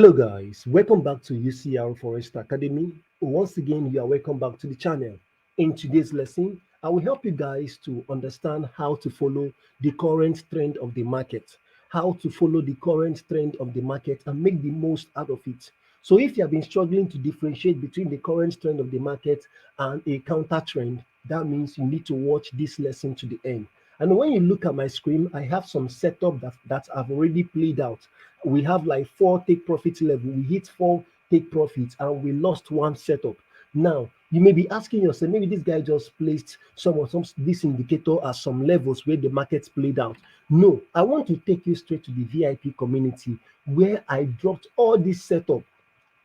Hello guys, welcome back to UCR Forest Academy. Once again, you are welcome back to the channel. In today's lesson, I will help you guys to understand how to follow the current trend of the market, how to follow the current trend of the market and make the most out of it. So if you have been struggling to differentiate between the current trend of the market and a counter trend, that means you need to watch this lesson to the end. And when you look at my screen, I have some setup that I've already played out. We have like four take profit level. We hit four take profits and we lost one setup. Now you may be asking yourself, maybe this guy just placed some this indicator at some levels where the market's played out. No, I want to take you straight to the VIP community where I dropped all this setup,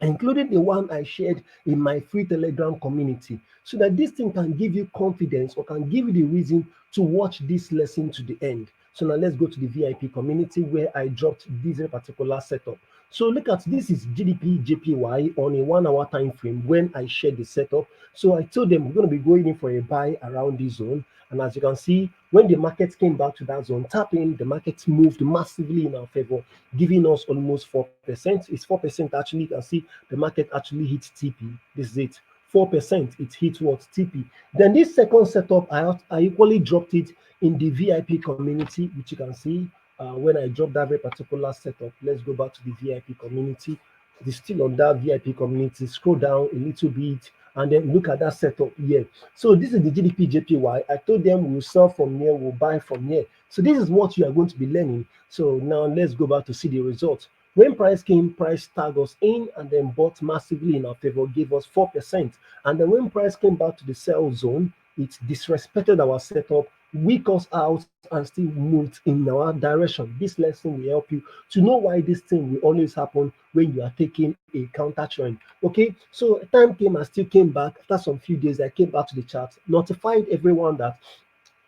including the one I shared in my free Telegram community, so that this thing can give you confidence or can give you the reason to watch this lesson to the end. So now let's go to the VIP community where I dropped this particular setup. So look at this is GDP JPY on a 1 hour time frame when I shared the setup. So I told them we're going to be going in for a buy around this zone. And as you can see, when the market came back to that zone, tapping, the market moved massively in our favor, giving us almost 4%. It's 4% actually. You can see the market actually hit TP. This is it. 4%. It hit what? TP. Then this second setup, I equally dropped it in the VIP community, which you can see when I dropped that very particular setup. Let's go back to the VIP community. It's still on that VIP community. Scroll down a little bit and then look at that setup here. So this is the GDP JPY. I told them we'll sell from here, we'll buy from here. So this is what you are going to be learning. So now let's go back to see the results. When price came, price tagged us in and then bought massively in our favor, gave us 4%. And then when price came back to the sell zone, it disrespected our setup, weak us out, and still moved in our direction. This lesson will help you to know why this thing will always happen when you are taking a counter trend. Okay, so time came, I still came back after some few days. I came back to the chart, notified everyone that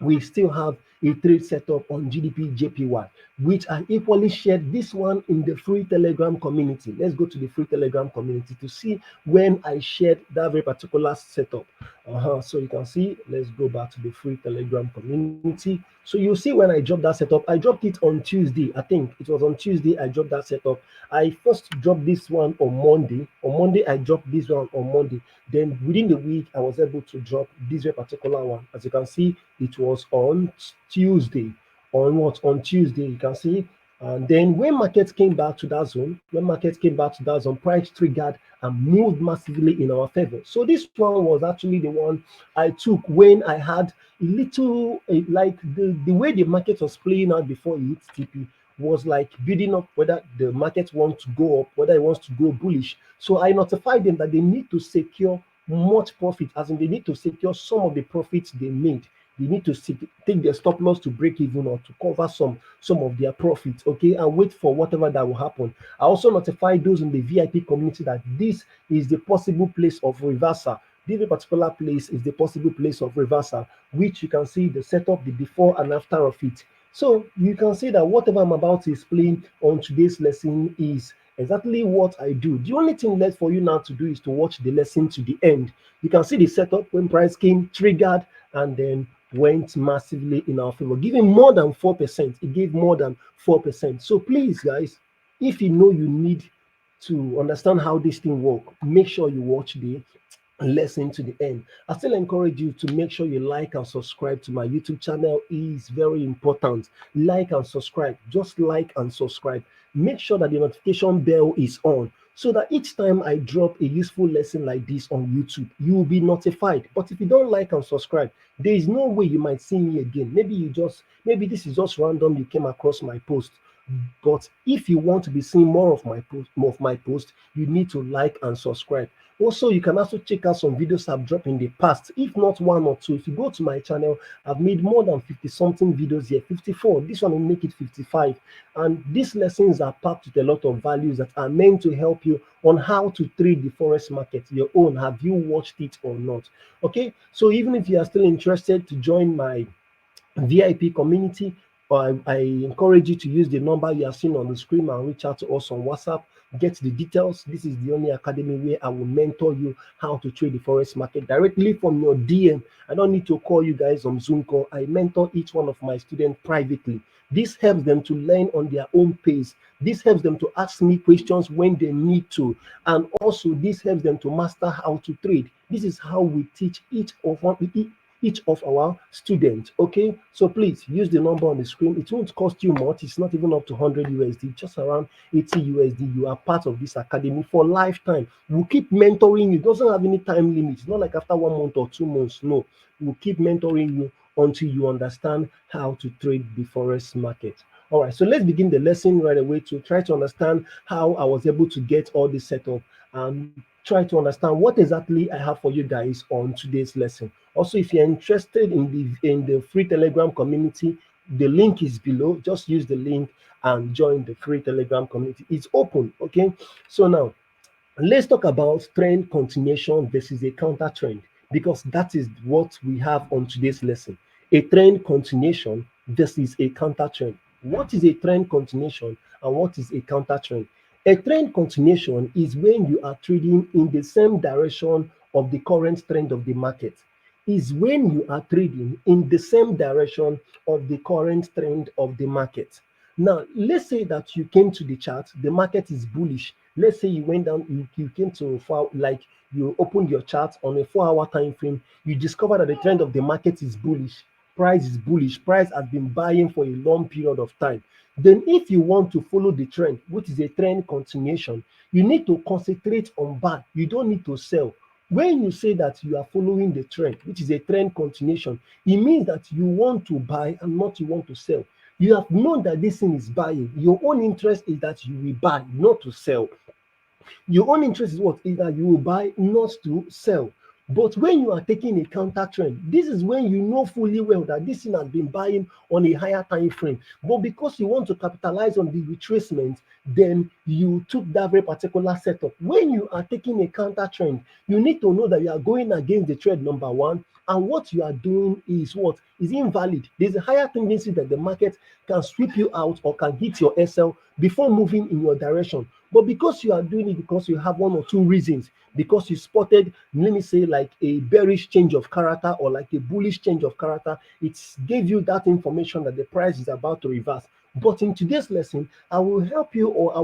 we still have a trade setup on GDP JPY, which I equally shared this one in the free Telegram community. Let's go to the free Telegram community to see when I shared that very particular setup. So you can see, let's go back to the free Telegram community. So you'll see when I dropped that setup, I dropped it on Tuesday. I think it was on Tuesday I dropped that setup. I first dropped this one on Monday. On Monday, I dropped this one on Monday. Then within the week, I was able to drop this very particular one. As you can see, it was on Tuesday. On what? On Tuesday, you can see. And then when markets came back to that zone, price triggered and moved massively in our favor. So this one was actually the one I took when I had a little like the way the market was playing out before it hit TP was like building up whether the market wants to go up, whether it wants to go bullish. So I notified them that they need to secure much profit, as in they need to secure some of the profits they made. They need to take their stop loss to break even or to cover some of their profits, okay, and wait for whatever that will happen. I also notified those in the VIP community that this is the possible place of reversal. This particular place is the possible place of reversal, which you can see the setup, the before and after of it. So you can see that whatever I'm about to explain on today's lesson is exactly what I do. The only thing left for you now to do is to watch the lesson to the end. You can see the setup when price came, triggered, and then went massively in our favor, giving more than 4%. It gave more than 4%. So please, guys, if you know you need to understand how this thing works, make sure you watch the lesson to the end. I still encourage you to make sure you like and subscribe to my YouTube channel. Is very important. Like and subscribe. Just like and subscribe. Make sure that the notification bell is on so that each time I drop a useful lesson like this on YouTube, you will be notified. But if you don't like and subscribe, there is no way you might see me again. Maybe this is just random. You came across my post. But if you want to be seeing more of my post, you need to like and subscribe. Also, you can also check out some videos I've dropped in the past, if not one or two. If you go to my channel, I've made more than 50 something videos here, 54. This one will make it 55. And these lessons are packed with a lot of values that are meant to help you on how to trade the forex market your own. Have you watched it or not? Okay, so even if you are still interested to join my VIP community, I encourage you to use the number you have seen on the screen and reach out to us on WhatsApp. Get the details. This is the only academy where I will mentor you how to trade the forex market directly from your DM. I don't need to call you guys on Zoom call. I mentor each one of my students privately. This helps them to learn on their own pace. This helps them to ask me questions when they need to. And also, this helps them to master how to trade. This is how we teach each of our students. Okay, so please use the number on the screen. It won't cost you much. It's not even up to 100 USD, just around 80 USD. You are part of this academy for lifetime. We'll keep mentoring you. It doesn't have any time limit. It's not like after 1 month or 2 months. No, we'll keep mentoring you until you understand how to trade the forex market. All right, so let's begin the lesson right away to try to understand how I was able to get all this set up and try to understand what exactly I have for you guys on today's lesson. Also, if you're interested in the free Telegram community, the link is below. Just use the link and join the free Telegram community. It's open. Okay, so now let's talk about trend continuation versus a counter trend, because that is what we have on today's lesson. A trend continuation versus a counter trend. What is a trend continuation and what is a counter trend? A trend continuation is when you are trading in the same direction of the current trend of the market. Is when you are trading in the same direction of the current trend of the market. Now, let's say that you came to the chart, the market is bullish. Let's say you went down, you came to like you opened your chart on a 4 hour time frame, you discover that the trend of the market is bullish. Price is bullish. Price has been buying for a long period of time. Then, if you want to follow the trend, which is a trend continuation, you need to concentrate on buy. You don't need to sell. When you say that you are following the trend, which is a trend continuation, it means that you want to buy and not you want to sell. You have known that this thing is buying. Your own interest is that you will buy, not to sell. Your own interest is what? Is that you will buy, not to sell. But when you are taking a counter trend, this is when you know fully well that this thing has been buying on a higher time frame. But because you want to capitalize on the retracement, then you took that very particular setup. When you are taking a counter trend, you need to know that you are going against the trend, number one. And what you are doing is what is invalid. There's a higher tendency that the market can sweep you out or can hit your SL before moving in your direction. But because you are doing it because you have one or two reasons, because you spotted, let me say, like a bearish change of character or like a bullish change of character, it gave you that information that the price is about to reverse. But in today's lesson, I will help you, or I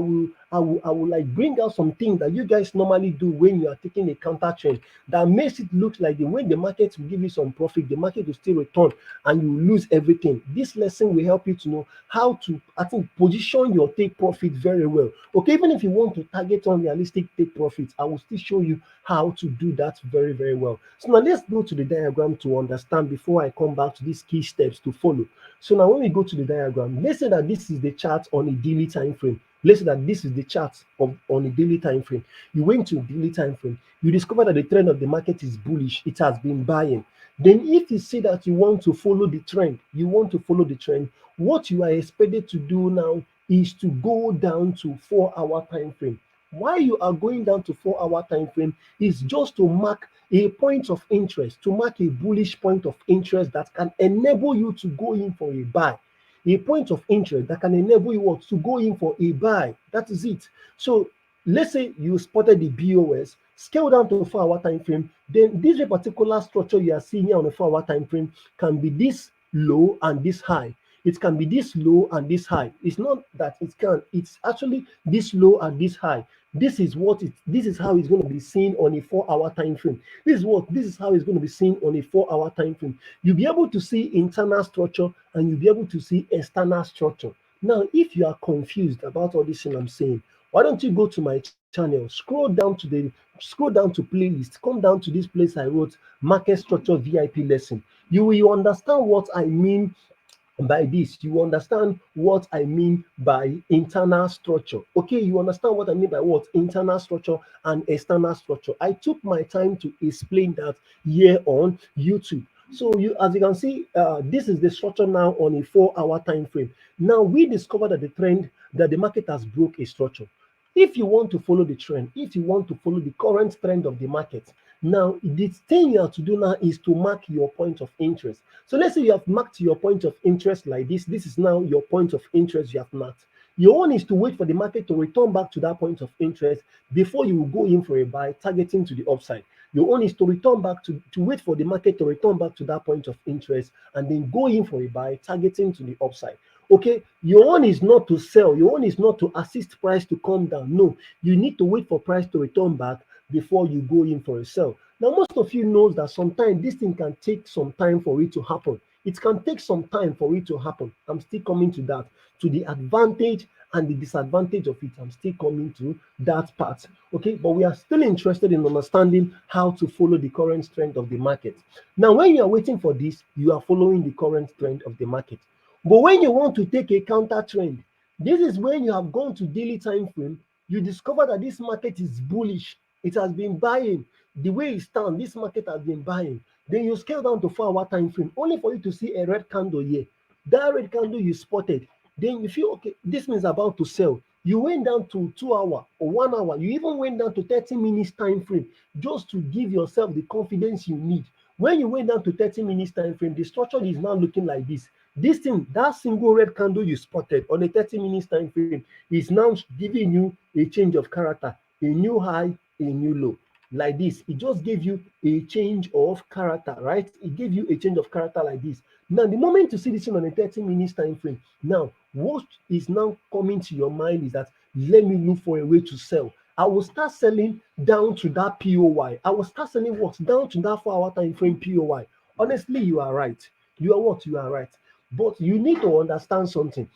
will like bring out some things that you guys normally do when you are taking a counter trend that makes it look like the way the market will give you some profit, the market will still return and you will lose everything. This lesson will help you to know how to, I think, position your take profit very well. Okay, even if you want to target unrealistic take profits, I will still show you how to do that very, very well. So now let's go to the diagram to understand before I come back to these key steps to follow. So now when we go to the diagram, let's say that this is the chart on a daily time frame. Let's say that this is the chart on a daily time frame. You went to a daily time frame. You discover that the trend of the market is bullish. It has been buying. Then if you say that you want to follow the trend, what you are expected to do now is to go down to 4 hour time frame. Why you are going down to 4 hour time frame is just to mark a point of interest, to mark a bullish point of interest that can enable you to go in for a buy. A point of interest that can enable you to go in for a buy. That is it. So let's say you spotted the POS, scale down to 4 hour time frame, then this particular structure you are seeing here on the 4 hour time frame can be this low and this high. It can be this low and this high. It's not that it can, it's actually this low and this high. This is how it's going to be seen on a 4 hour time frame. This is how it's going to be seen on a 4 hour time frame. You'll be able to see internal structure and you'll be able to see external structure. Now, if you are confused about all this thing I'm saying, why don't you go to my channel, scroll down to playlist, come down to this place I wrote market structure VIP lesson. You will understand what I mean by this. You understand what I mean by internal structure. Okay, you understand what I mean by what? Internal structure and external structure. I took my time to explain that here on YouTube. So as you can see, this is the structure now on a 4 hour time frame. Now we discovered that the market has broke a structure. If you want to follow the trend, if you want to follow the current trend of the market, now the thing you have to do now is to mark your point of interest. So let's say you have marked your point of interest like this. This is now your point of interest you have marked. Your own is to wait for the market to return back to that point of interest before you will go in for a buy, targeting to the upside. Your own is to return back to wait for the market to return back to that point of interest and then go in for a buy, targeting to the upside. Okay, your own is not to sell, your own is not to assist price to come down. No, you need to wait for price to return back before you go in for a sell. Now, most of you knows that sometimes this thing can take some time for it to happen. It can take some time for it to happen. I'm still coming to that, to the advantage and the disadvantage of it. I'm still coming to that part. Okay, but we are still interested in understanding how to follow the current trend of the market. Now, when you are waiting for this, you are following the current trend of the market. But when you want to take a counter trend, this is when you have gone to daily time frame, you discover that this market is bullish. It has been buying. The way it stands, this market has been buying. Then you scale down to 4 hour time frame, only for you to see a red candle here. That red candle you spotted, then you feel okay, this means about to sell. You went down to 2 hour or 1 hour. You even went down to 30 minutes time frame just to give yourself the confidence you need. When you went down to 30 minutes time frame, the structure is now looking like this. This thing, that single red candle you spotted on a 30 minutes time frame is now giving you a change of character, a new high, a new low. Like this, it just gave you a change of character, right? It gave you a change of character like this. Now, the moment you see this thing on a 30 minutes time frame, now what is now coming to your mind is that let me look for a way to sell. I will start selling down to that POI. I will start selling what? Down to that 4 hour time frame POI. Honestly, you are right. You are what? You are right. But you need to understand something.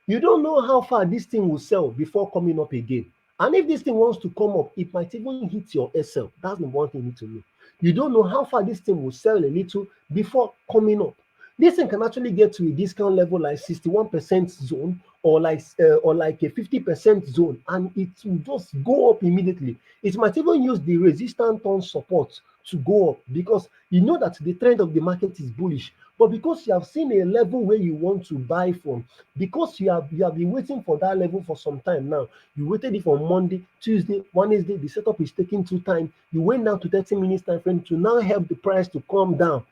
You don't know how far this thing will sell before coming up again. And if this thing wants to come up, it might even hit your SL. That's the one thing you need to know. You don't know how far this thing will sell a little before coming up. This thing can actually get to a discount level like 61% zone or like a 50% zone, and it will just go up immediately. It might even use the resistance on support to go up because you know that the trend of the market is bullish. But because you have seen a level where you want to buy from, because you have been waiting for that level for some time now. You waited it for Monday, Tuesday, Wednesday. The setup is taking too time. You went down to 30 minutes time frame to now help the price to come down.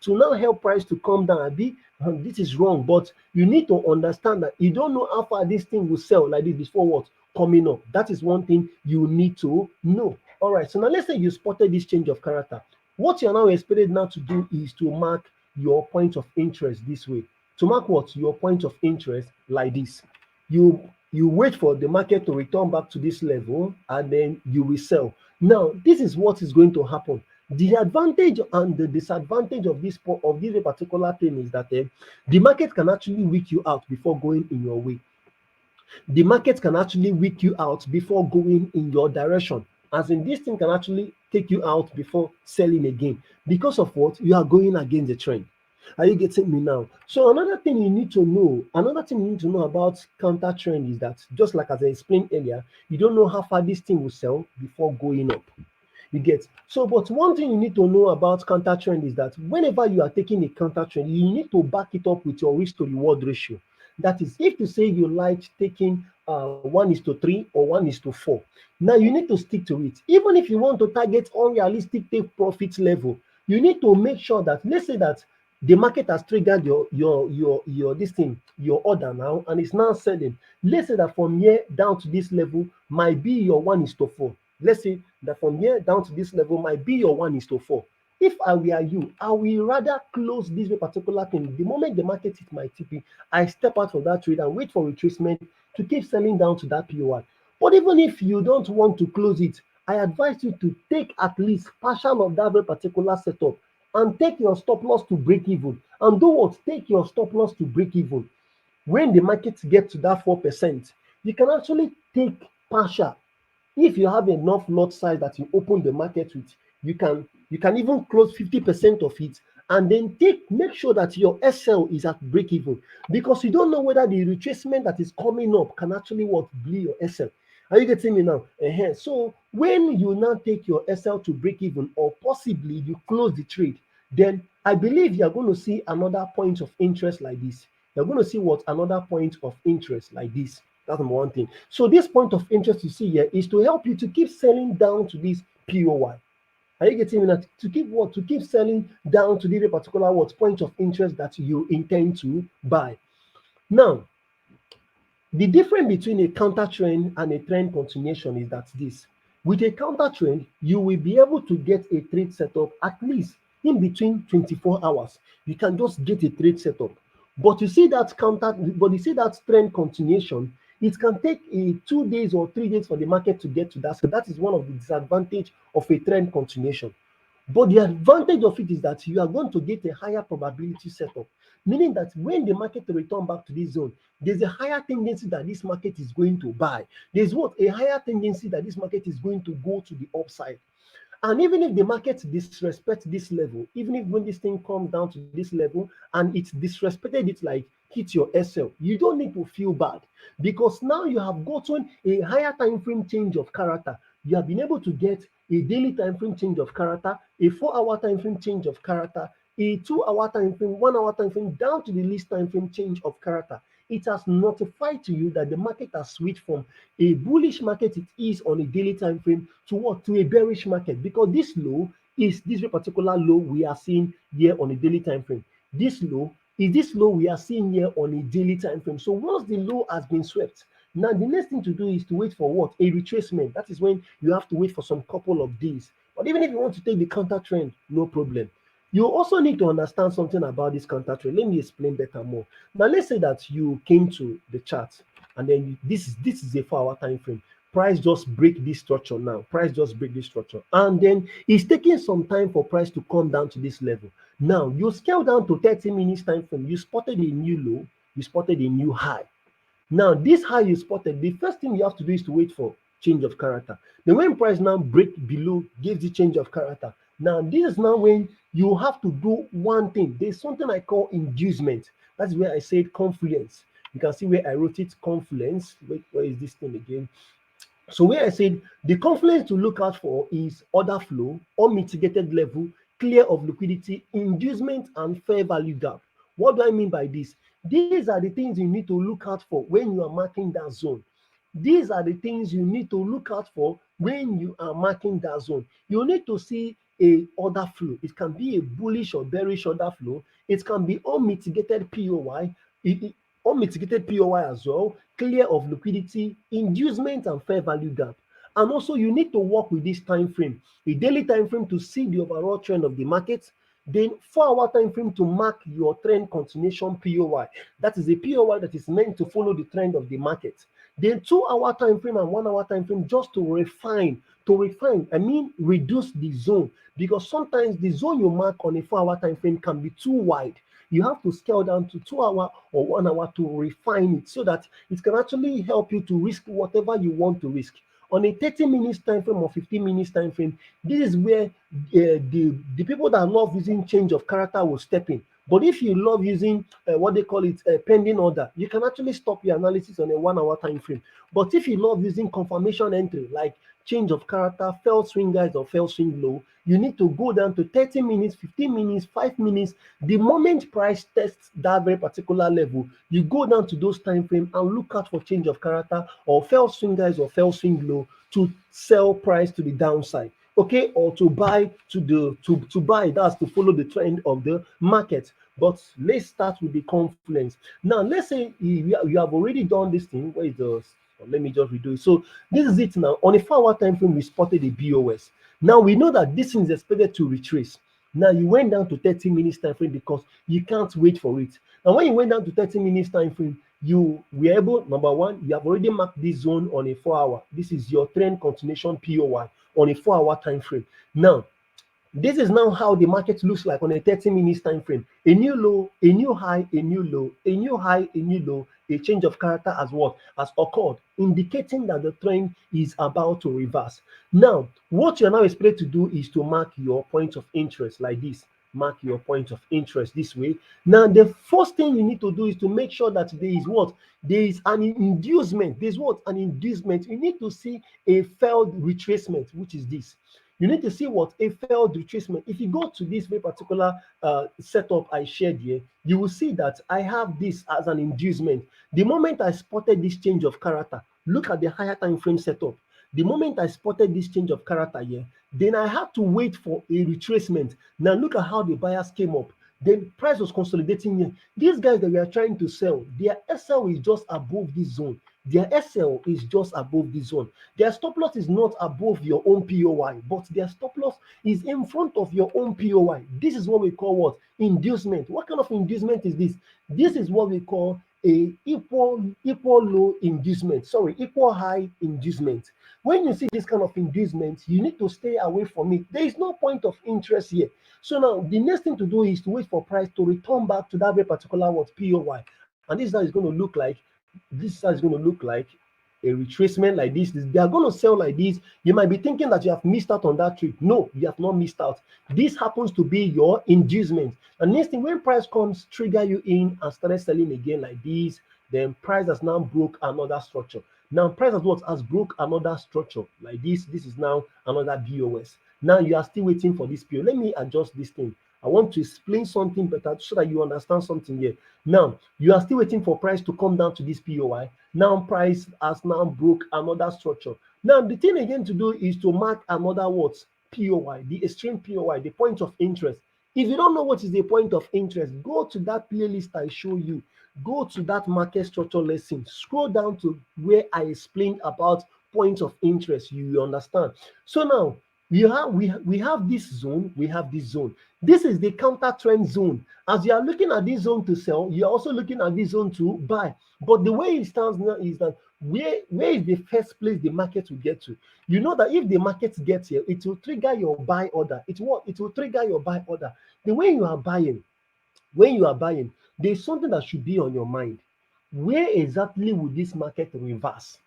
To now help price to come down. Abi, this is wrong, but you need to understand that you don't know how far this thing will sell like this before what coming up. That is one thing you need to know. All right. So now let's say you spotted this change of character. What you're now expected now to do is to mark your point of interest this way. To mark what? Your point of interest like this. You wait for the market to return back to this level and then you will sell. Now, this is what is going to happen. The advantage and the disadvantage of this particular thing is that the market can actually weak you out before going in your way. The market can actually weak you out before going in your direction. As in, this thing can actually take you out before selling again because of what you are going against the trend. Are you getting me now? So another thing you need to know about counter trend is that just like as I explained earlier, you don't know how far this thing will sell before going up. You get so, but one thing you need to know about counter trend is that whenever you are taking a counter trend, you need to back it up with your risk to reward ratio. That is, if you say you like taking 1:3 or 1:4, now you need to stick to it. Even if you want to target unrealistic take profit level, you need to make sure that, let's say that the market has triggered your this thing, your order now, and it's now selling. Let's say that from here down to this level might be your 1:4. Let's say that from here down to this level might be your 1:4. If I were you, I will rather close this particular thing. The moment the market hit my TP, I step out of that trade and wait for retracement to keep selling down to that POI. But even if you don't want to close it, I advise you to take at least partial of that very particular setup and take your stop loss to break even. And do what? Take your stop loss to break even. When the market gets to that 4%, you can actually take partial. If you have enough lot size that you open the market with, you can even close 50% of it and then make sure that your SL is at break even, because you don't know whether the retracement that is coming up can actually what bleed your SL. Are you getting me now? So when you now take your SL to break even, or possibly you close the trade, then I believe you're going to see another point of interest like this. You're going to see what another point of interest like this. That's number one thing. So this point of interest you see here is to help you to keep selling down to this POI. Are you getting that? To keep what? To keep selling down to the particular what point of interest that you intend to buy. Now, the difference between a counter trend and a trend continuation is that this. With a counter trend, you will be able to get a trade setup at least in between 24 hours. You can just get a trade setup. But you see that but you see that trend continuation. It can take a 2 days or 3 days for the market to get to that. So that is one of the disadvantage of a trend continuation. But the advantage of it is that you are going to get a higher probability setup, meaning that when the market return back to this zone, there's a higher tendency that this market is going to buy. There's what a higher tendency that this market is going to go to the upside. And even if the market disrespects this level, even if when this thing comes down to this level and it's disrespected it like hit your SL, you don't need to feel bad because now you have gotten a higher time frame change of character. You have been able to get a daily time frame change of character, a 4 hour time frame change of character, a 2 hour time frame, 1 hour time frame, down to the least time frame change of character. It has notified to you that the market has switched from a bullish market it is on a daily time frame to what? To a bearish market, because this low is this particular low we are seeing here on a daily time frame. This low is this low we are seeing here on a daily time frame. So once the low has been swept, now the next thing to do is to wait for what? A retracement. That is when you have to wait for some couple of days. But even if you want to take the counter trend, no problem. You also need to understand something about this counter trend. Let me explain better more. Now, let's say that you came to the chart and then this is a 4 hour time frame. Price just break this structure now. Price just break this structure. And then it's taking some time for price to come down to this level. Now, you scale down to 30 minutes time frame. You spotted a new low. You spotted a new high. Now, this high you spotted, the first thing you have to do is to wait for change of character. Then when price now break below, gives the change of character. Now, this is now when you have to do one thing. There's something I call inducement. That's where I said confluence. You can see where I wrote it, confluence. Wait, where is this thing again? So where I said the confluence to look out for is order flow, unmitigated level, clear of liquidity, inducement, and fair value gap. What do I mean by this? These are the things you need to look out for when you are marking that zone. These are the things you need to look out for when you are marking that zone. You need to see a order flow. It can be a bullish or bearish order flow. It can be unmitigated POI. Unmitigated POI as well, clear of liquidity, inducement, and fair value gap. And also, you need to work with this time frame, a daily time frame to see the overall trend of the market. Then 4 hour time frame to mark your trend continuation POI. That is a POI that is meant to follow the trend of the market. Then 2 hour time frame and 1 hour time frame just to refine. I mean reduce the zone, because sometimes the zone you mark on a 4 hour time frame can be too wide. You have to scale down to 2 hour or 1 hour to refine it so that it can actually help you to risk whatever you want to risk. On a 30 minutes time frame or 15 minutes time frame, this is where the people that love using change of character will step in. But if you love using what they call it pending order, you can actually stop your analysis on a 1 hour time frame. But if you love using confirmation entry like change of character, fell swing guys or fell swing low, you need to go down to 30 minutes, 15 minutes, 5 minutes. The moment price tests that very particular level, you go down to those time frame and look out for change of character or fell swing guys or fell swing low to sell price to the downside. Okay, or to buy to buy, that's to follow the trend of the market. But let's start with the confluence. Now, let's say you have already done this thing. Where is the let me just redo it. So this is it now. On a 4 hour time frame, we spotted a BOS. Now we know that this thing is expected to retrace. Now you went down to 30 minutes time frame because you can't wait for it. And when you went down to 30 minutes time frame, you were able, number one, you have already marked this zone on a 4 hour. This is your trend continuation POI on a 4 hour time frame. Now, this is now how the market looks like on a 30 minutes time frame. A new low, a new high, a new low, a new high, a new low, a change of character as what has occurred, indicating that the trend is about to reverse. Now, what you're now expected to do is to mark your point of interest like this. Mark your point of interest this way. Now, the first thing you need to do is to make sure that there is what? There is an inducement. There's what? An inducement. You need to see a failed retracement, which is this. You need to see what? A failed retracement. If you go to this very particular setup I shared here, you will see that I have this as an inducement. The moment I spotted this change of character, look at the higher time frame setup. The moment I spotted this change of character here, then I had to wait for a retracement. Now look at how the buyers came up. Then price was consolidating here. These guys that we are trying to sell, their SL is just above this zone. Their SL is just above this zone. Their stop loss is not above your own POI, but their stop loss is in front of your own POI. This is what we call what? Inducement. What kind of inducement is this? This is what we call a equal low inducement. Sorry, equal high inducement. When you see this kind of inducement, you need to stay away from it. There is no point of interest here. So now the next thing to do is to wait for price to return back to that very particular what POI. And this is how it's going to look like. This is how it's going to look like a retracement like this. They are going to sell like this. You might be thinking that you have missed out on that trade. No, you have not missed out. This happens to be your inducement. And next thing, when price comes, trigger you in and started selling again like this, then price has now broke another structure. Now price has what? Has broke another structure like this. This is now another BOS. Now you are still waiting for this PO. Let me adjust this thing. I want to explain something better so that you understand something here. Now, you are still waiting for price to come down to this POI. Now, price has now broke another structure. Now, the thing again to do is to mark another what? POI, the extreme POI, the point of interest. If you don't know what is the point of interest, go to that playlist I show you. Go to that market structure lesson. Scroll down to where I explained about points of interest. You understand. So now, we have this zone, we have this zone. This is the counter trend zone. As you are looking at this zone to sell, you are also looking at this zone to buy. But the way it stands now is that where is the first place the market will get to? You know that if the market gets here, it will trigger your buy order. It will trigger your buy order. The way you are buying, when you are buying, there's something that should be on your mind. Where exactly will this market reverse?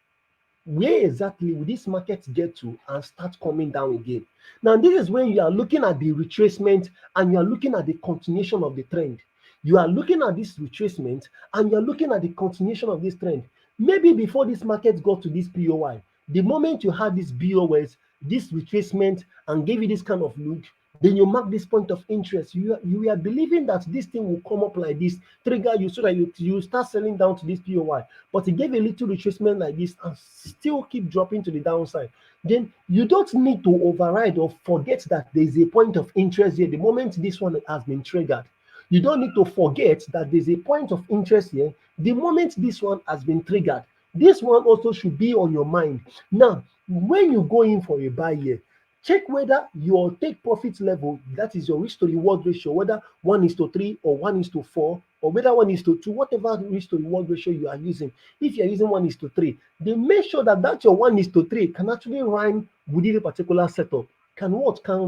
Where exactly will this market get to and start coming down again? Now, this is when you are looking at the retracement and you are looking at the continuation of the trend. You are looking at this retracement and you are looking at the continuation of this trend. Maybe before this market got to this POI, the moment you had this BOS, this retracement, and gave you this kind of look, then you mark this point of interest. You are believing that this thing will come up like this, trigger you so that you start selling down to this POI. But it gave a little retracement like this and still keep dropping to the downside. Then you don't need to override or forget that there is a point of interest here the moment this one has been triggered. You don't need to forget that there's a point of interest here the moment this one has been triggered. This one also should be on your mind. Now, when you go in for a buy here, check whether your take profit level, that is your risk to reward ratio, whether 1:3 or 1:4, or whether 1:2, whatever risk to reward ratio you are using. If you are using 1:3, then make sure that your 1:3 can actually rhyme within a particular setup. Can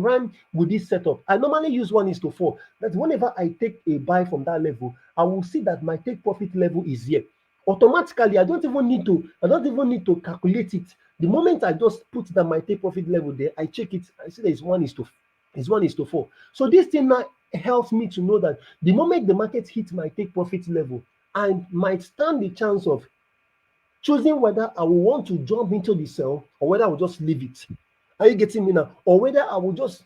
rhyme with this setup? I normally use 1:4. That whenever I take a buy from that level, I will see that my take profit level is here. Automatically, I don't even need to calculate it. The moment I just put that my take profit level there, I check it, I see that it's 1:4. So this thing now helps me to know that the moment the market hits my take profit level, I might stand the chance of choosing whether I will want to jump into the sell or whether I will just leave it. Are you getting me now? Or whether I will just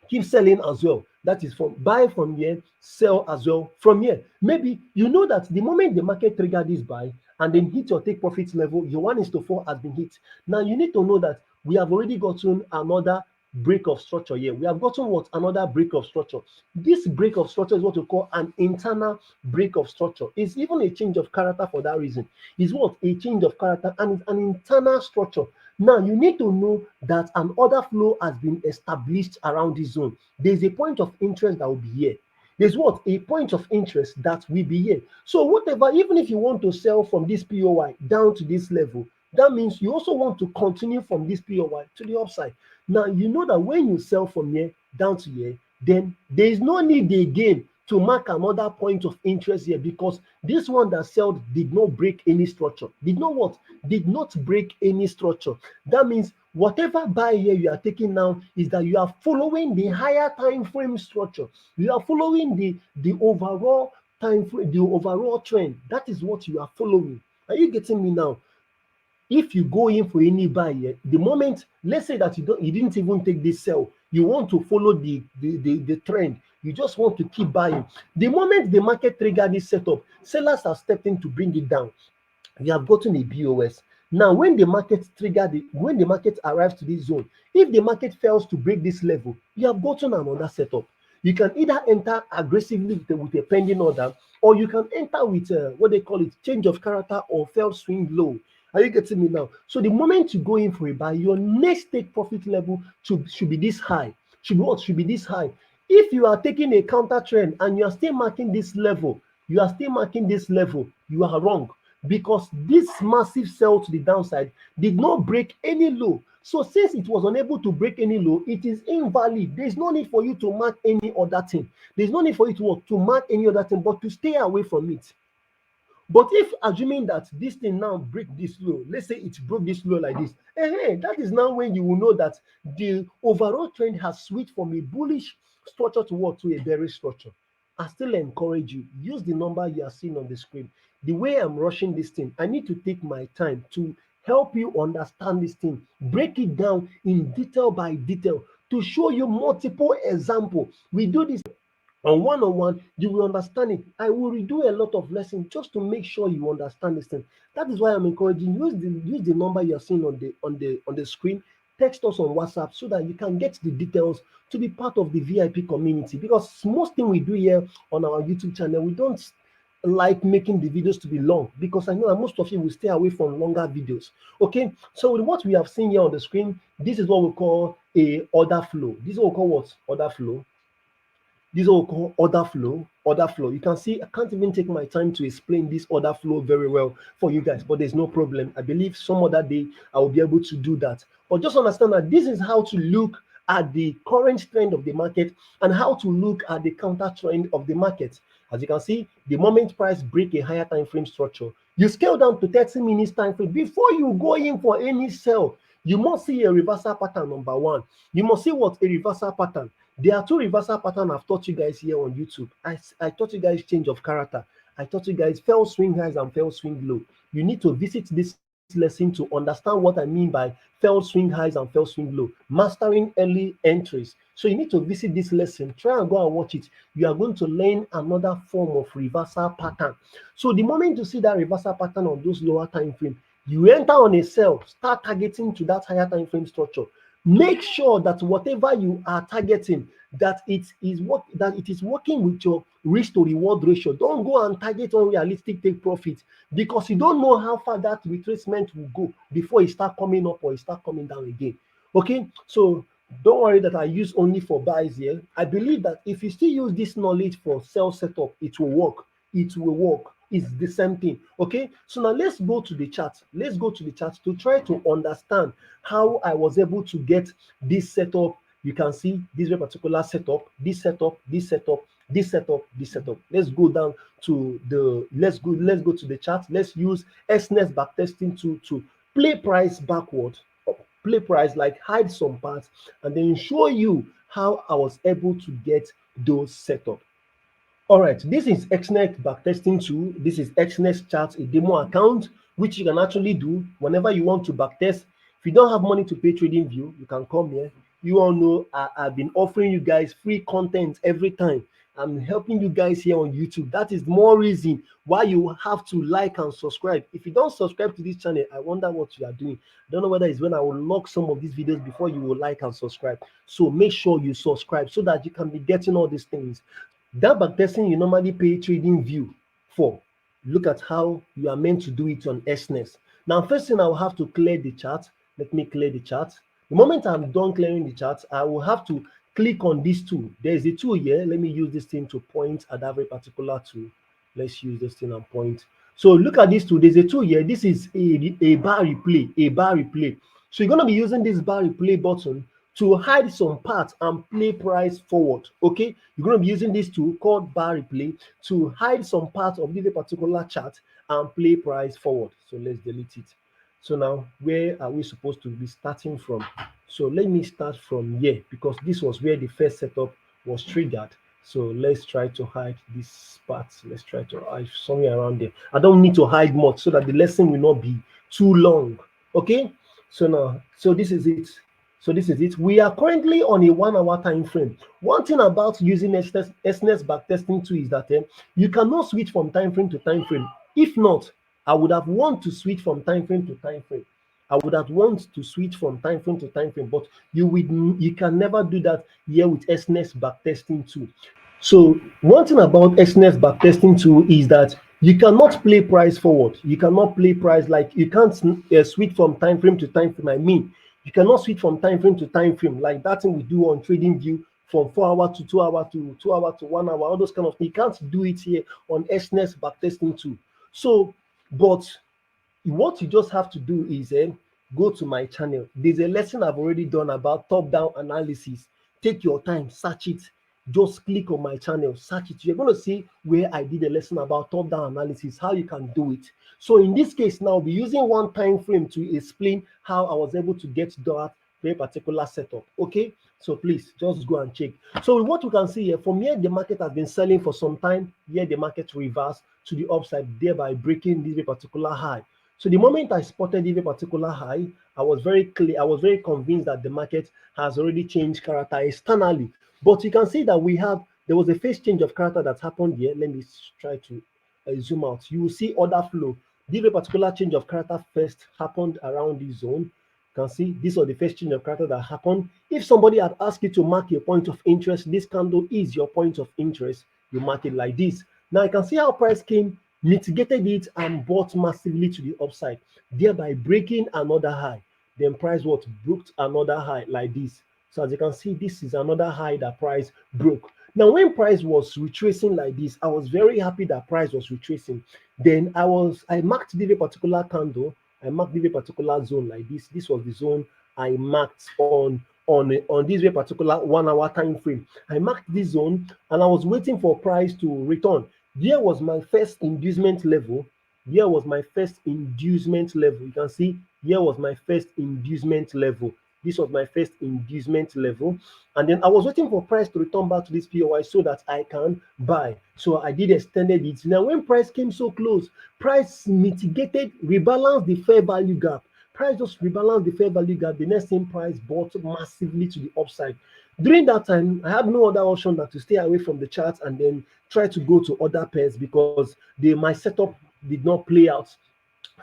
keep selling as well. That is from buy from here, sell as well from here. Maybe you know that the moment the market trigger this buy and then hit your take profit level, your 1:4 has been hit. Now you need to know that we have already gotten another break of structure here. We have gotten what? Another break of structure. This break of structure is what we call an internal break of structure. It's even a change of character for that reason. It's what? A change of character and it's an internal structure. Now, you need to know that an order flow has been established around this zone. There's a point of interest that will be here. There's what? A point of interest that will be here. So whatever, even if you want to sell from this POI down to this level, that means you also want to continue from this POI to the upside. Now, you know that when you sell from here down to here, then there is no need again to mark another point of interest here because this one that sold did not break any structure. Did not break any structure. That means whatever buy here you are taking now is that you are following the higher time frame structure. You are following the overall time frame, the overall trend. That is what you are following. Are you getting me now? If you go in for any buy here, the moment, let's say that you didn't even take this sell, you want to follow the trend, you just want to keep buying. The moment the market trigger this setup, sellers are stepping to bring it down. You have gotten a BOS. Now, when the market when the market arrives to this zone, if the market fails to break this level, you have gotten another setup. You can either enter aggressively with a pending order, or you can enter with what they call it change of character or failed swing low. Are you getting me now? So the moment you go in for a buy, your next take profit level should be this high. Should be what? Should be this high. If you are taking a counter trend and you are still marking this level, you are wrong, because this massive sell to the downside did not break any low. So since it was unable to break any low, it is invalid. There's no need for you to mark any other thing. There's no need for you to mark any other thing, but to stay away from it. But if assuming that this thing now break this low, let's say it broke this low like this, that is now when you will know that the overall trend has switched from a bullish structure to what? To a bearish structure. I still encourage you, use the number you are seeing on the screen. The way I'm rushing this thing, I need to take my time to help you understand this thing, break it down in detail by detail, to show you multiple examples. We do this on one-on-one, you will understand it. I will redo a lot of lessons just to make sure you understand this thing. That is why I'm encouraging you, use the number you're seeing on the screen. Text us on WhatsApp so that you can get the details to be part of the VIP community. Because most thing we do here on our YouTube channel, we don't like making the videos to be long, because I know that most of you will stay away from longer videos. Okay, so with what we have seen here on the screen, this is what we call a order flow. This is what we call what? Order flow. This is what we call order flow. Order flow. You can see I can't even take my time to explain this order flow very well for you guys, but there's no problem. I believe some other day I will be able to do that. But just understand that this is how to look at the current trend of the market and how to look at the counter trend of the market. As you can see, the moment price break a higher time frame structure, you scale down to 30 minutes time frame before you go in for any sell. You must see a reversal pattern. Number one, you must see what? A reversal pattern. There are two reversal patterns I've taught you guys here on YouTube. I taught you guys change of character. I taught you guys fell swing highs and fell swing low. You need to visit this lesson to understand what I mean by fell swing highs and fell swing low. Mastering early entries. So you need to visit this lesson. Try and go and watch it. You are going to learn another form of reversal pattern. So the moment you see that reversal pattern on those lower time frame, you enter on a sell, start targeting to that higher time frame structure. Make sure that whatever you are targeting, that it is working with your risk to reward ratio. Don't go and target unrealistic take profit, because you don't know how far that retracement will go before it start coming up or it start coming down again. Okay, so don't worry that I use only for buys here. I believe that if you still use this knowledge for sell setup, it will work. It will work. It's the same thing. Okay, so now let's go to the chart. Let's go to the chart to try to understand how I was able to get this setup. You can see this particular setup, this setup, this setup, this setup, this setup. Let's go down to the let's go to the chart. Let's use SNES backtesting to play price backward, play price, like hide some parts, and then show you how I was able to get those setup. All right, this is XNet backtesting tool. This is XNet chart, a demo account, which you can actually do whenever you want to backtest. If you don't have money to pay TradingView, you can come here. You all know I've been offering you guys free content every time. I'm helping you guys here on YouTube. That is more reason why you have to like and subscribe. If you don't subscribe to this channel, I wonder what you are doing. I don't know whether it's when I will lock some of these videos before you will like and subscribe. So make sure you subscribe so that you can be getting all these things. That backtesting you normally pay TradingView for. Look at how you are meant to do it on SNES. Now, first thing I will have to clear the chart. Let me clear the chart. The moment I'm done clearing the chart, I will have to click on this tool. There's a tool here. Let me use this thing to point at that very particular tool. Let's use this thing and point. So look at this tool. There's a tool here. This is a bar replay. A bar replay. So you're going to be using this bar replay button to hide some parts and play price forward. Okay, you're going to be using this tool called bar replay to hide some parts of this particular chart and play price forward. So let's delete it. So now, where are we supposed to be starting from? So let me start from here, because this was where the first setup was triggered. So let's try to hide this part. Let's try to hide somewhere around there. I don't need to hide much so that the lesson will not be too long. Okay, so now, so this is it. So this is it. We are currently on a 1 hour time frame. One thing about using SNES backtesting tool is that you cannot switch from time frame to time frame. If not, I would have want to switch from time frame to time frame. I would have want to switch from time frame to time frame, but you can never do that here with SNES backtesting tool. So one thing about SNES backtesting tool is that you cannot play price forward. You cannot play price, like you can't switch from time frame to time frame. I mean, you cannot switch from time frame to time frame like that thing we do on Trading View from 4 hour to 2 hour to 2 hour to 1 hour. All those kind of things. You can't do it here on SNES backtesting tool. So, but what you just have to do is go to my channel. There's a lesson I've already done about top-down analysis. Take your time, search it. Just click on my channel, search it. You're going to see where I did a lesson about top-down analysis, how you can do it. So in this case now, I'll be using one time frame to explain how I was able to get that very particular setup. Okay, so please just go and check. So what you can see here, from here the market has been selling for some time. Here the market reversed to the upside, thereby breaking this particular high. So the moment I spotted this particular high, I was very clear, I was very convinced that the market has already changed character externally. But you can see that there was a phase change of character that happened here. Let me try to zoom out. You will see order flow. This particular change of character first happened around this zone. You can see this was the first change of character that happened. If somebody had asked you to mark your point of interest, this candle is your point of interest. You mark it like this. Now you can see how price came, mitigated it, and bought massively to the upside, thereby breaking another high. Then price what broke another high like this. So as you can see, this is another high that price broke. Now, when price was retracing like this, I was very happy that price was retracing. Then I marked this particular candle. I marked this particular zone like this. This was the zone I marked on this very particular 1 hour time frame. I marked this zone and I was waiting for price to return. Here was my first inducement level. Here was my first inducement level. You can see here was my first inducement level. This was my first inducement level. And then I was waiting for price to return back to this POI so that I can buy. So I did extended it. Now, when price came so close, price mitigated, rebalanced the fair value gap. Price just rebalanced the fair value gap. The next thing, price bought massively to the upside. During that time, I had no other option than to stay away from the chart and then try to go to other pairs because my setup did not play out.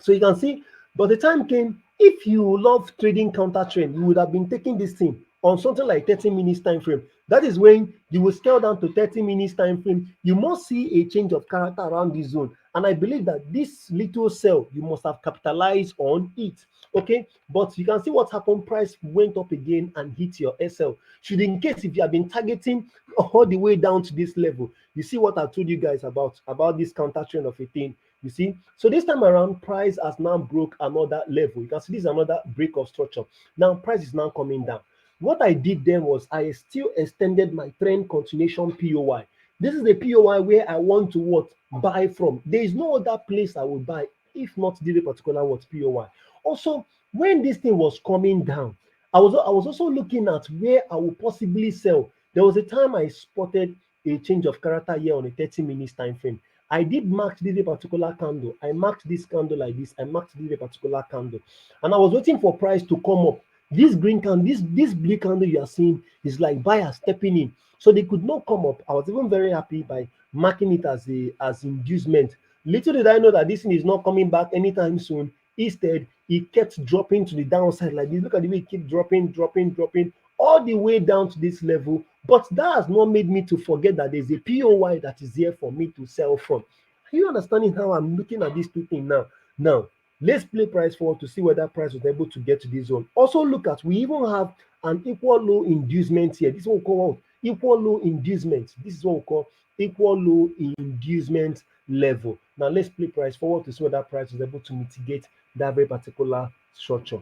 So you can see, but the time came, if you love trading counter trend, you would have been taking this thing on something like 30 minutes time frame. That is when you will scale down to 30 minutes time frame. You must see a change of character around this zone. And I believe that this little sell, you must have capitalized on it. Okay, but you can see what happened. Price went up again and hit your SL. Should in case if you have been targeting all the way down to this level, you see what I told you guys about this counter trend of a thing. You see, so this time around, price has now broke another level. You can see this is another break of structure. Now, price is now coming down. What I did then was I still extended my trend continuation POI. This is the POI where I want to what buy from. There is no other place I will buy if not this particular what POI. Also, when this thing was coming down, I was also looking at where I will possibly sell. There was a time I spotted a change of character here on a 30 minutes time frame. I did mark this particular candle. I marked this candle like this. I marked this particular candle. And I was waiting for price to come up. This green candle, this blue candle you are seeing is like buyer stepping in. So they could not come up. I was even very happy by marking it as inducement. Little did I know that this thing is not coming back anytime soon. Instead, it kept dropping to the downside like this. Look at the way it kept dropping, all the way down to this level. But that has not made me to forget that there's a POI that is here for me to sell from. Are you understanding how I'm looking at these two things now? Now, let's play price forward to see whether price was able to get to this zone. Also, look at, we even have an equal low inducement here. This is what we call equal low inducement. This is what we call equal low inducement level. Now, let's play price forward to see whether price was able to mitigate that very particular structure.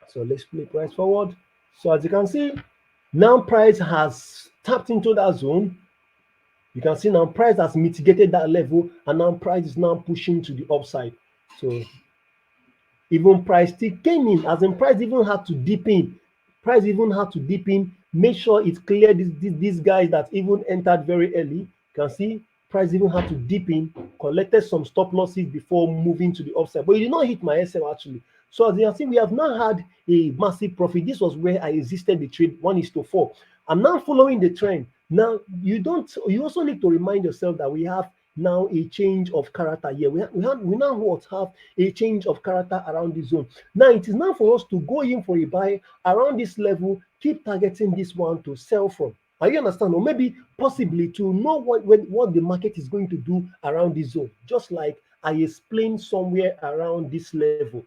So let's play price forward. So as you can see, now price has tapped into that zone. You can see now price has mitigated that level, and now price is now pushing to the upside. So even price still came in, as in price even had to dip in. Price even had to dip in, make sure it cleared these guys that even entered very early. You can see price even had to dip in, collected some stop losses before moving to the upside. But it did not hit my SL actually. So as you can see, we have now had a massive profit. This was where I existed the trade 1:4. I'm now following the trend. Now you also need to remind yourself that we have now a change of character here. We now what have a change of character around this zone. Now it is now for us to go in for a buy around this level, keep targeting this one to sell from. Are you understand? Or maybe possibly to know what the market is going to do around this zone. Just like I explained somewhere around this level.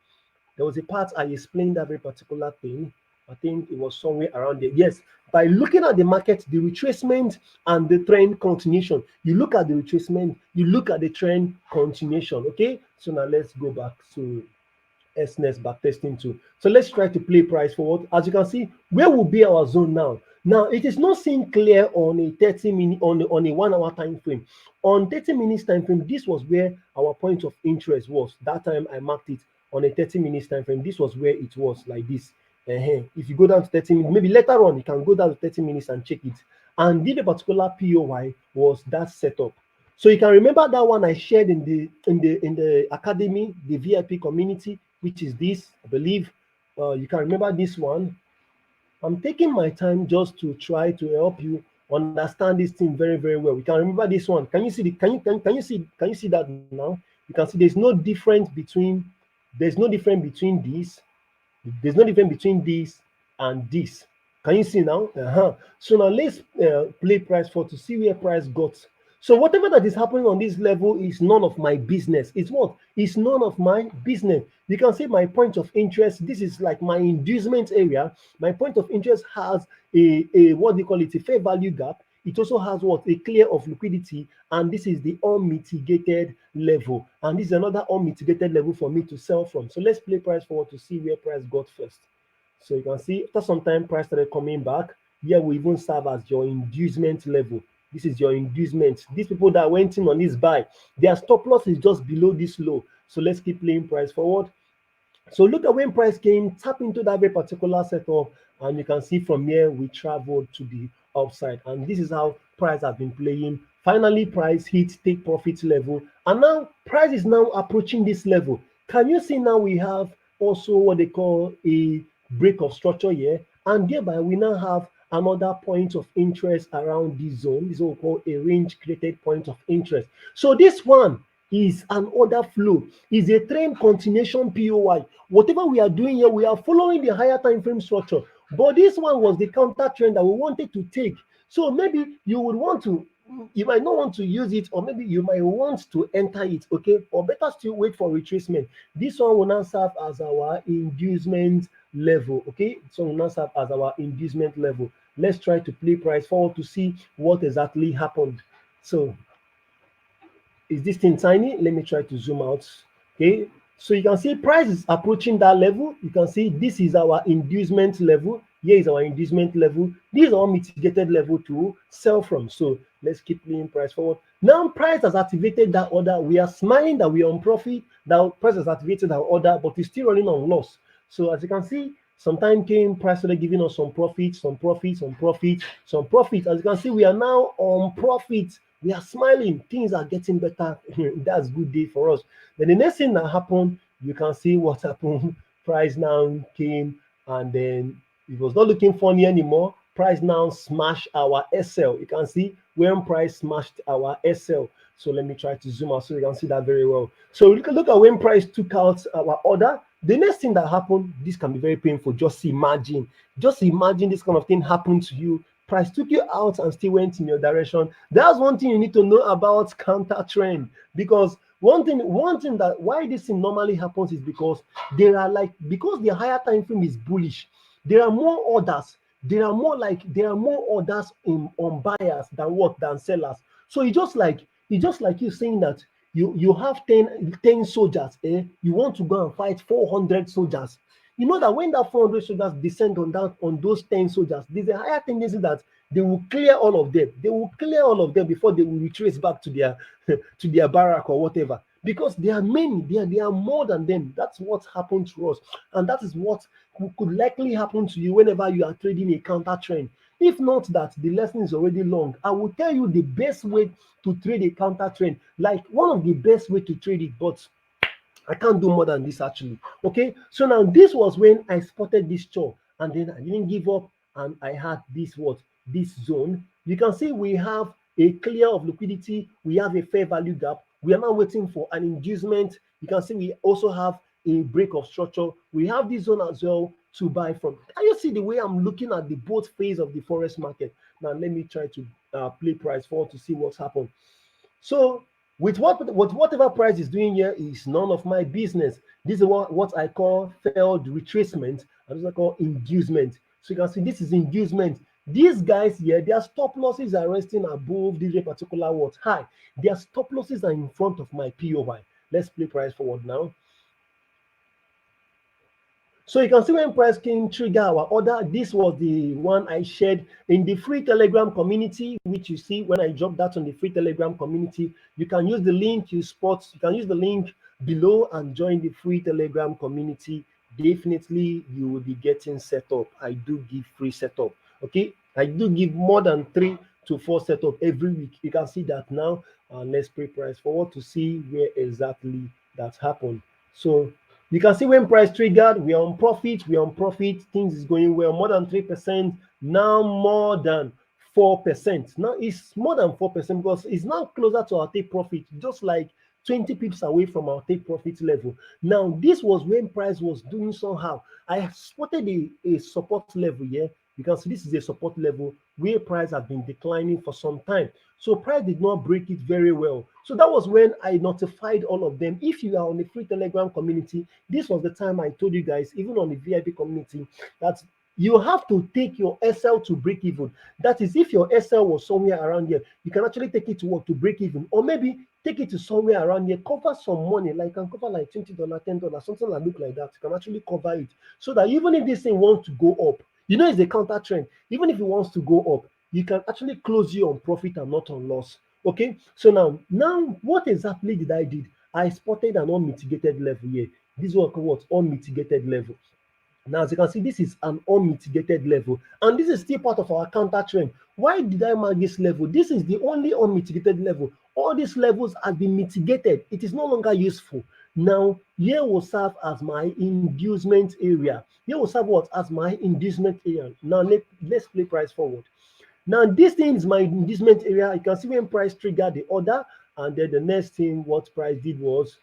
There was a part I explained that very particular thing. I think it was somewhere around there. Yes, by looking at the market, the retracement and the trend continuation. You look at the retracement, you look at the trend continuation. Okay, so now let's go back to SNES backtesting tool. So let's try to play price forward. As you can see, where will be our zone now? Now it is not seen clear on a 30 minute on a 1 hour time frame. On 30 minutes time frame, this was where our point of interest was. That time I marked it on a 30 minutes time frame. This was where it was like this. If you go down to 30 minutes, maybe later on you can go down to 30 minutes and check it. And this particular POI was that setup. So you can remember that one I shared in the academy, the VIP community, which is this, I believe. You can remember this one. I'm taking my time just to try to help you understand this thing very, very well. We can remember this one. Can you see the can you see that now? You can see there's no difference between this. There's no difference between this and this. Can you see now? So now let's play price for to see where price got. So whatever that is happening on this level is none of my business. It's what? It's none of my business. You can see my point of interest. This is like my inducement area. My point of interest has a what do you call it? A fair value gap. It also has what? A clear of liquidity, and this is the unmitigated level. And this is another unmitigated level for me to sell from. So let's play price forward to see where price got first. So you can see after some time price started coming back. Here will even serve as your inducement level. This is your inducement. These people that went in on this buy, their stop loss is just below this low. So let's keep playing price forward. So look at when price came, tap into that very particular setup, and you can see from here we traveled to the upside. And this is how price has been playing. Finally, price hit take profit level, and now price is now approaching this level. Can you see now we have also what they call a break of structure here, and thereby we now have another point of interest around this zone. This is what we call a range created point of interest. So this one is an order flow, is a trend continuation POI. Whatever we are doing here, we are following the higher time frame structure. But this one was the counter trend that we wanted to take. So maybe you might not want to use it, or maybe you might want to enter it, okay? Or better still, wait for retracement. This one will now serve as our inducement level, okay? So will now serve as our inducement level. Let's try to play price forward to see what exactly happened. So is this thing tiny? Let me try to zoom out. Okay, so you can see price is approaching that level. You can see this is our inducement level. Here is our inducement level. This is our mitigated level to sell from. So let's keep playing price forward. Now price has activated that order. We are smiling that we are on profit. Now price has activated our order, but we're still running on loss. So as you can see, some time came, price started giving us some profit, some profit, some profit, some profit. As you can see, we are now on profit. We are smiling. Things are getting better. That's a good day for us. Then the next thing that happened, you can see what happened. Price now came, and then it was not looking funny anymore. Price now smashed our SL. You can see when price smashed our SL. So let me try to zoom out so you can see that very well. So look at when price took out our order. The next thing that happened, this can be very painful. Just imagine this kind of thing happened to you. Price took you out and still went in your direction. That's one thing you need to know about counter trend, because one thing that why this thing normally happens is because because the higher time frame is bullish, there are more orders. There are more orders on buyers than sellers. So it's just like you saying that you have 10 soldiers, you want to go and fight 400 soldiers. You know that when that 400 soldiers descend on those 10 soldiers, there's a higher tendency that they will clear all of them. They will clear all of them before they will retrace back to their to their barrack or whatever. Because there are many, there are more than them. That's what happened to us, and that is what could likely happen to you whenever you are trading a counter trend. If not that, the lesson is already long. I will tell you the best way to trade a counter trend, like one of the best way to trade it, but I can't do more than this actually. Okay, so now this was when I spotted this chore, and then I didn't give up, and I had this zone. You can see we have a clear of liquidity, we have a fair value gap. We are now waiting for an inducement. You can see we also have a break of structure. We have this zone as well to buy from. Can you see the way I'm looking at the both phase of the forex market? Now let me try to play price forward to see what's happened. So with whatever price is doing here is none of my business. This is what I call failed retracement, and this I call inducement. So you can see this is inducement. These guys here, their stop losses are resting above this particular what high. Their stop losses are in front of my POI. Let's play price forward now. So you can see when price came trigger our order, this was the one I shared in the free Telegram community, which you see when I drop that on the free Telegram community. You can use the link you can use the link below and join the free Telegram community. Definitely you will be getting set up. I do give free setup. Okay, I do give more than 3 to 4 setup every week. You can see that now. Let's play price forward to see where exactly that happened. So you can see when price triggered, we are on profit, things is going well, more than 3%, now more than 4%. Now it's more than 4% because it's now closer to our take profit, just like 20 pips away from our take profit level. Now, this was when price was doing somehow. I spotted a support level here. You can see this is a support level where price has been declining for some time. So price did not break it very well. So that was when I notified all of them. If you are on the free Telegram community, this was the time I told you guys, even on the VIP community, that you have to take your SL to break even. That is, if your SL was somewhere around here, you can actually take it to work to break even, or maybe take it to somewhere around here, cover some money, like can cover like $20, $10, something that look like that. You can actually cover it so that even if this thing wants to go up, you know it's a counter trend. Even if it wants to go up, you can actually close you on profit and not on loss. Okay, so now what exactly did I did? I spotted an unmitigated level here. This is what unmitigated level. Now, as you can see, this is an unmitigated level, and this is still part of our counter trend. Why did I mark this level? This is the only unmitigated level. All these levels have been mitigated. It is no longer useful. Now, here will serve as my inducement area. Here will serve what as my inducement area. Now, let's play price forward. Now, this thing is my inducement area. You can see when price triggered the order, and then the next thing what price did was,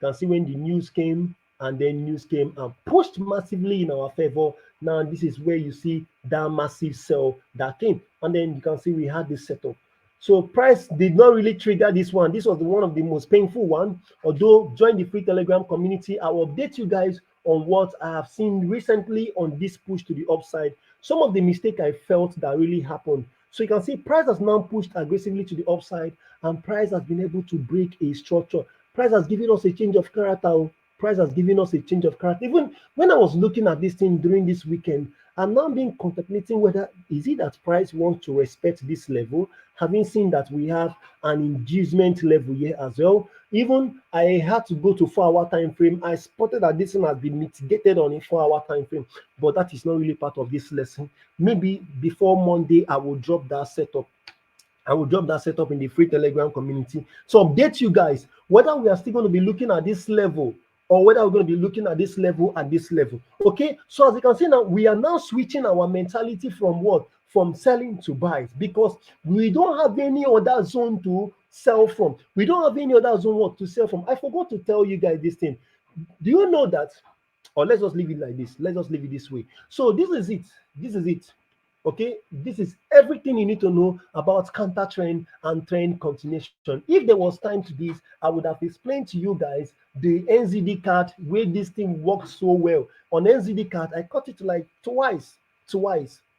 you can see when the news came, and then news came and pushed massively in our favor. Now, this is where you see that massive sell that came. And then you can see we had this setup. So price did not really trigger this one. This was one of the most painful one. Although, join the free Telegram community. I will update you guys on what I have seen recently on this push to the upside. Some of the mistake I felt that really happened. So you can see price has now pushed aggressively to the upside, and price has been able to break a structure. Price has given us a change of character. Price has given us a change of character. Even when I was looking at this thing during this weekend, I'm now being contemplating whether is it that price wants to respect this level, having seen that we have an inducement level here as well. Even I had to go to 4-hour time frame. I spotted that this one has been mitigated on a 4-hour time frame, but that is not really part of this lesson. Maybe before Monday, I will drop that setup. I will drop that setup in the free Telegram community. So update you guys whether we are still going to be looking at this level or whether we're going to be looking at this level and this level. Okay, so as you can see now, we are now switching our mentality from what? From selling to buys, because we don't have any other zone to sell from. We don't have any other zone what to sell from. I forgot to tell you guys this thing. Do you know that? Or let's just leave it like this. Let's just leave it this way. So this is it. This is it. Okay, this is everything you need to know about counter trend and trend continuation. If there was time to this, I would have explained to you guys the NZD card where this thing works so well. On NZD card, I cut it like twice.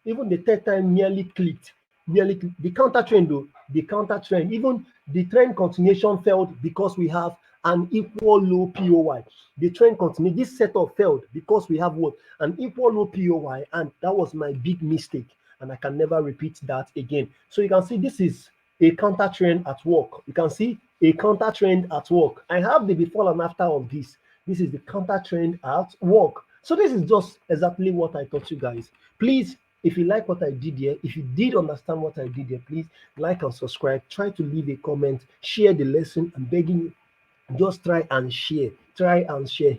Even the third time nearly clicked. The counter trend though, the counter trend, even the trend continuation failed because we have an equal low POI. The trend continued. This setup failed because we have what? An equal low POI, and that was my big mistake, and I can never repeat that again. So you can see this is a counter trend at work. You can see a counter trend at work. I have the before and after of this. This is the counter trend at work. So this is just exactly what I taught you guys. Please, if you like what I did here, if you did understand what I did here, please like and subscribe. Try to leave a comment, share the lesson. I'm begging you, just try and share.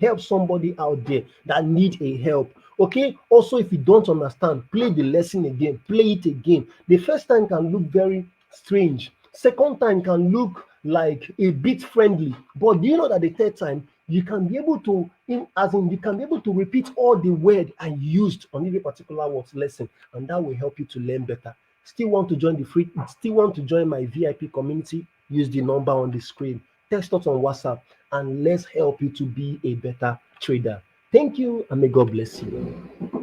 Help somebody out there that need a help. Okay, also if you don't understand, play the lesson again, play it again. The first time can look very strange. Second time can look like a bit friendly, but do you know that the third time you can be able to, you can be able to repeat all the word I used on any particular words lesson, and that will help you to learn better. Still want to join my VIP community? Use the number on the screen. Text us on WhatsApp and let's help you to be a better trader. Thank you and may God bless you.